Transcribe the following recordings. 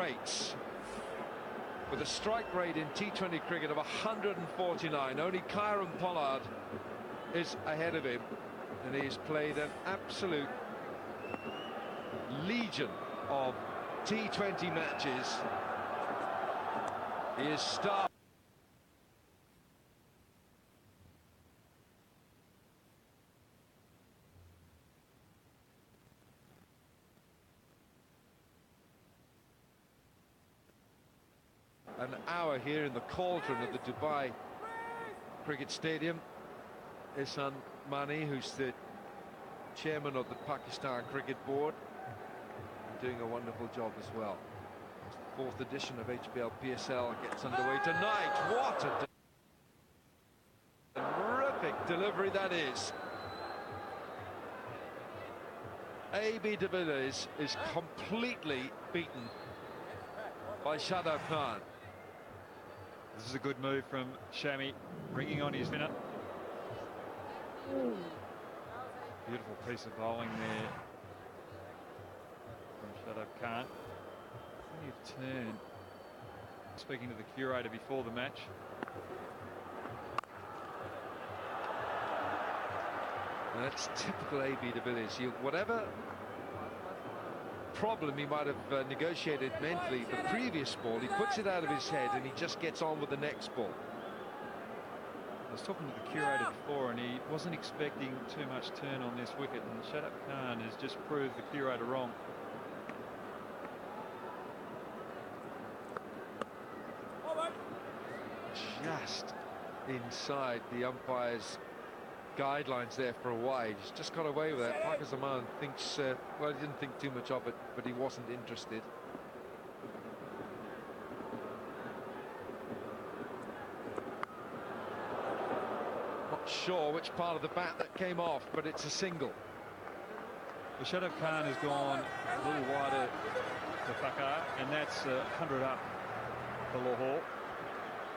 greats. With a strike rate in T20 cricket of 149, only Kieran Pollard is ahead of him, and he's played an absolute legion of T20 matches. He is star. An hour here in the cauldron of the Dubai Cricket Stadium. Ihsan Mani, who's the chairman of the Pakistan Cricket Board, doing a wonderful job as well. Fourth edition of HBL PSL gets underway tonight. What a terrific delivery that is. AB de Villiers is completely beaten by Shadab Khan. This is a good move from Shami, bringing on his spinner. Beautiful piece of bowling there from Shadab Khan. Plenty of turn. Speaking to the curator before the match. That's typical AB de Villiers. Whatever problem he might have negotiated mentally the previous ball, he puts it out of his head and he just gets on with the next ball. I was talking to the curator before and he wasn't expecting too much turn on this wicket, and Shadab Khan has just proved the curator wrong. Just inside the umpire's guidelines there for a wide. He's just got away with that. Parker Zaman thinks, well, he didn't think too much of it, but he wasn't interested. Not sure which part of the bat that came off, but it's a single. The Shadab Khan has gone a little wider to Fakar, and that's 100 up for Lahore.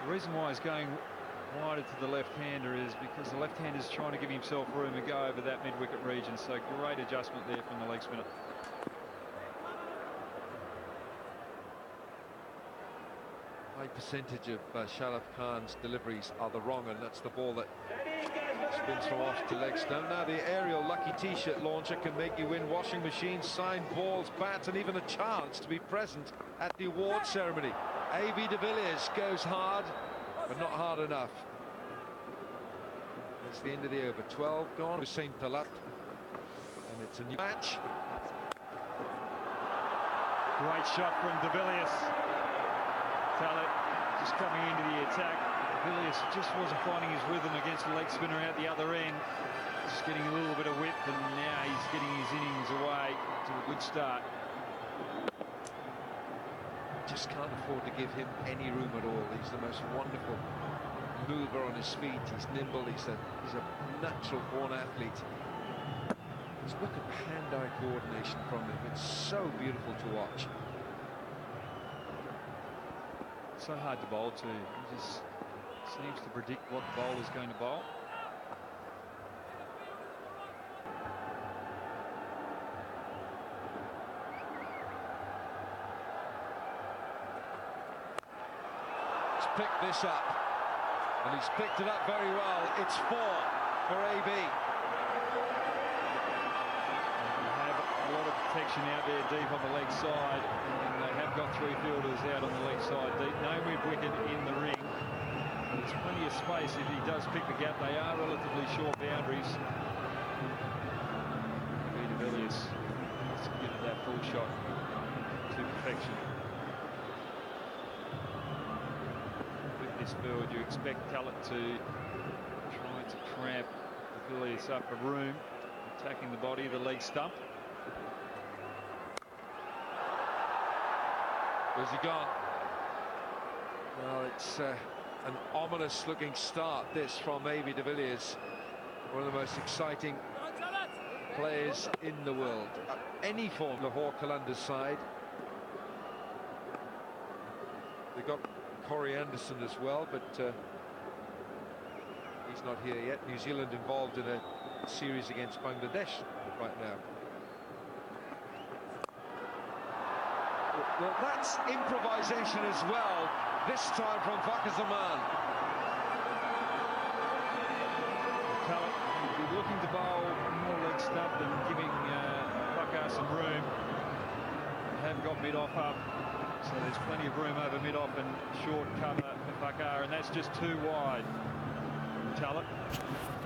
The reason why he's going wider to the left-hander is because the left-hander is trying to give himself room to go over that mid-wicket region, so great adjustment there from the leg spinner. High percentage of Shadab Khan's deliveries are the wrong, and that's the ball that spins from off to leg stump. Now the aerial lucky t-shirt launcher can make you win washing machines, signed balls, bats, and even a chance to be present at the award ceremony. AB de Villiers goes hard, but not hard enough. That's the end of the over. 12 gone with Saint Talat, and it's a new match. Great shot from de Villiers. Talat just coming into the attack. De Villiers just wasn't finding his rhythm against the leg spinner out the other end. Just getting a little bit of whip, and now he's getting his innings away to a good start. Just can't afford to give him any room at all. He's the most wonderful mover on his feet. He's nimble. He's a natural born athlete. Just look at the hand-eye coordination from him. It's so beautiful to watch. So hard to bowl to. He just seems to predict what the bowler's going to bowl. Picked this up, and he's picked it up very well. It's 4 for AB. They have a lot of protection out there deep on the leg side, and they have got 3 fielders out on the leg side deep. No mid-wicket in the ring. There's plenty of space if he does pick the gap. They are relatively short boundaries. De Villiers executed that full shot to perfection. This field, you expect Talat to try to cramp de Villiers up a room, attacking the body, the leg stump. Where's he gone? Well, it's an ominous looking start, this, from AB de Villiers, one of the most exciting players in the world. Any form, Lahore Qalandar's side. They got Corey Anderson as well, but he's not here yet. New Zealand involved in a series against Bangladesh right now. Well, that's improvisation as well, this time from Zaman. He'll be looking to bowl more leg stump than giving Fakar some room. Have got mid-off up, so there's plenty of room over mid-off and short cover for Fakar, and that's just too wide. Talent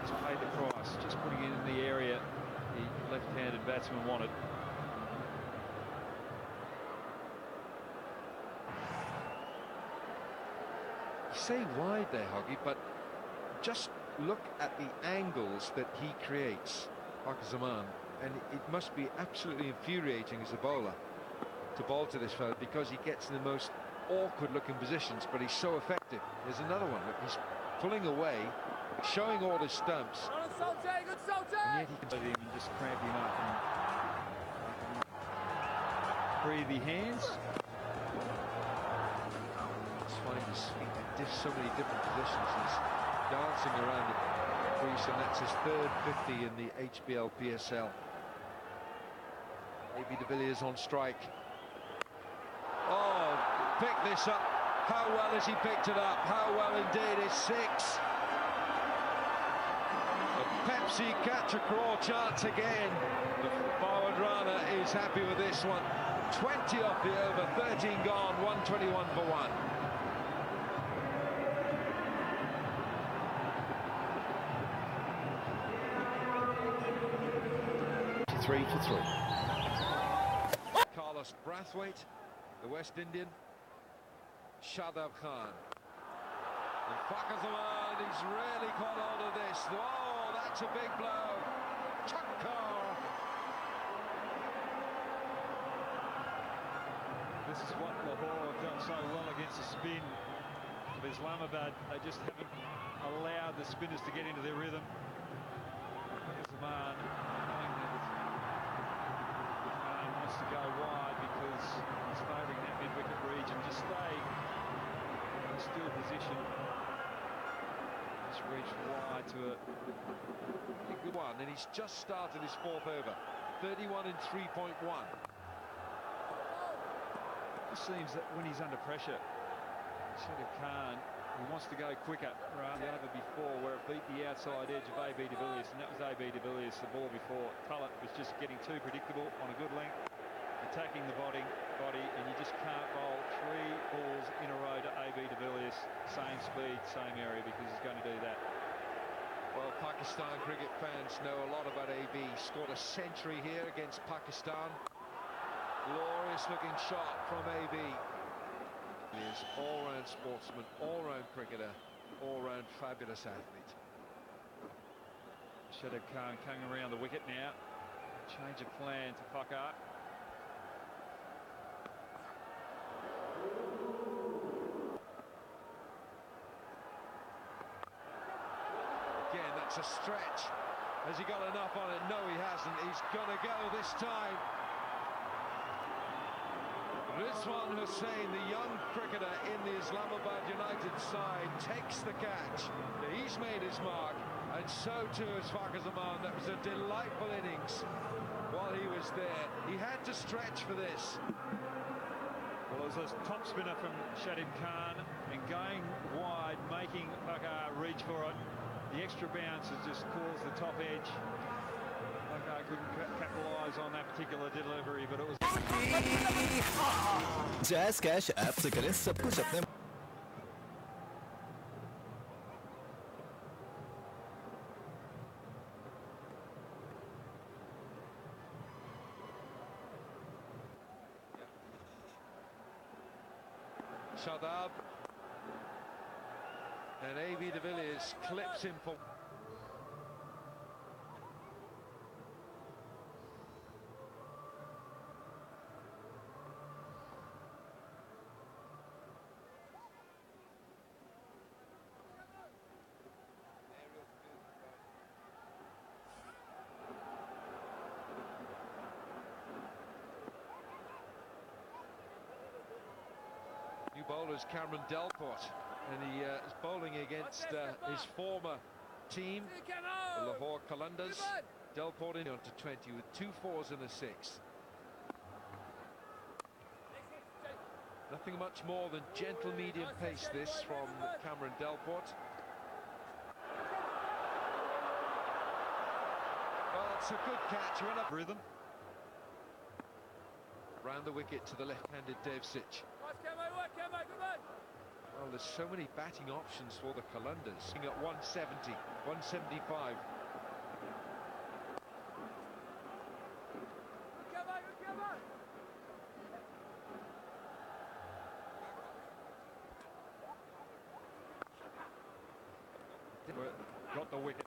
has paid the price, just putting it in the area the left-handed batsman wanted. You say wide there, Hoggy, but just look at the angles that he creates, Zaman, and it must be absolutely infuriating as a bowler to bowl to this fella, because he gets in the most awkward-looking positions, but he's so effective. There's another one. Look, he's pulling away, showing all his stumps, and yet he can Him and just cramp him up and free the hands. Let's find his feet in so many different positions. He's dancing around the crease, and that's his third 50 in the HBL PSL. AB de Villiers on strike. Oh, pick this up. How well has he picked it up? How well indeed is 6. A Pepsi catch a crawl chance again. The forward runner is happy with this one. 20 off the over, 13 gone, 121 for 1. 3 for 3. Carlos Brathwaite, the West Indian. Shadab Khan. And Zaman, he's really caught hold of this. Oh, that's a big blow. Chakar. This is what Lahore have done so well against the spin of Islamabad. They just haven't allowed the spinners to get into their rhythm. Zaman, knowing that Khan wants to go wide because he's favouring that mid-wicket region. Just stay in a still position. Just reach wide to a good one, and he's just started his 4th over. 31 in 3.1. It seems that when he's under pressure, Shadab Khan, he wants to go quicker rather than over before, where it beat the outside edge of AB de Villiers, and that was AB de Villiers, the ball before. Tullett was just getting too predictable on a good length, attacking the body, and you just can't bowl 3 balls in a row to AB de Villiers, same speed, same area, because he's going to do that. Well, Pakistan cricket fans know a lot about AB. Scored a century here against Pakistan. Glorious looking shot from AB. He is all-round sportsman, all-round cricketer, all-round fabulous athlete. Shadab Khan coming around the wicket now. Change of plan to Fakar. Again, that's a stretch. Has he got enough on it? No, he hasn't. He's gonna go this time. Rizwan Hussain, the young cricketer in the Islamabad United side, takes the catch. He's made his mark, and so too is Zaman. That was a delightful innings while he was there. He had to stretch for this. Well, it was a top spinner from Shadab Khan, and going wide, making Fakar reach for it. The extra bounce has just caused the top edge. Fakar couldn't capitalise on that particular delivery, but it was... jazz cash app से करें सब कुछ अपने Shadab, and AB de Villiers clips him for... New bowler is Cameron Delport, and he is bowling against his former team, the Lahore Qalandars. Delport in on to 20 with 2 4s and a 6. Nothing much more than gentle medium pace this from Cameron Delport. Well, it's a good catch. Went up Rhythm. round the wicket to the left-handed Devsic. Well, there's so many batting options for the Qalandars. Sitting at 170, 175. Got the wicket.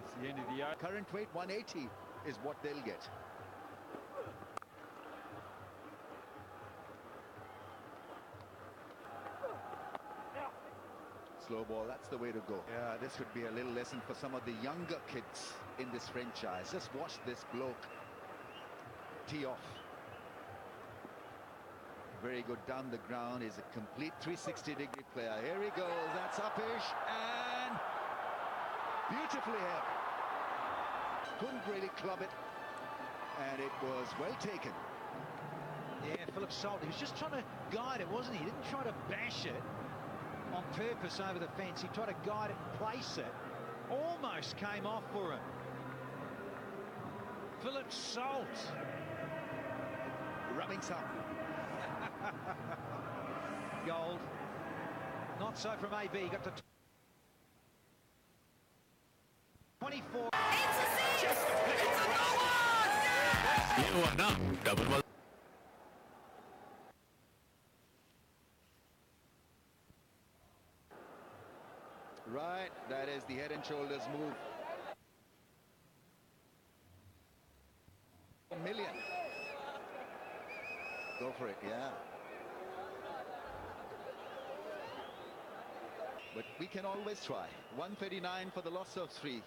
It's the end of the over. Current weight 180 is what they'll get. Slow ball, that's the way to go. Yeah, this would be a little lesson for some of the younger kids in this franchise. Just watch this bloke tee off. Very good down the ground. He's a complete 360-degree player. Here he goes. That's uppish and beautifully held. Couldn't really club it, and it was well taken. Yeah, Philip Salt. He was just trying to guide it, wasn't he? He didn't try to bash it on purpose over the fence. He tried to guide it and place it. Almost came off for him. Philip Salt. Rubbing some. Gold. Not so from AB. Got to 24. You are now double. Right, that is the head and shoulders move. A million. Go for it, yeah. But we can always try. 139 for the loss of 3.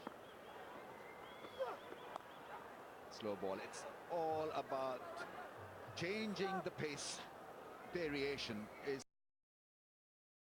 Slow ball. It's all about changing the pace. Variation is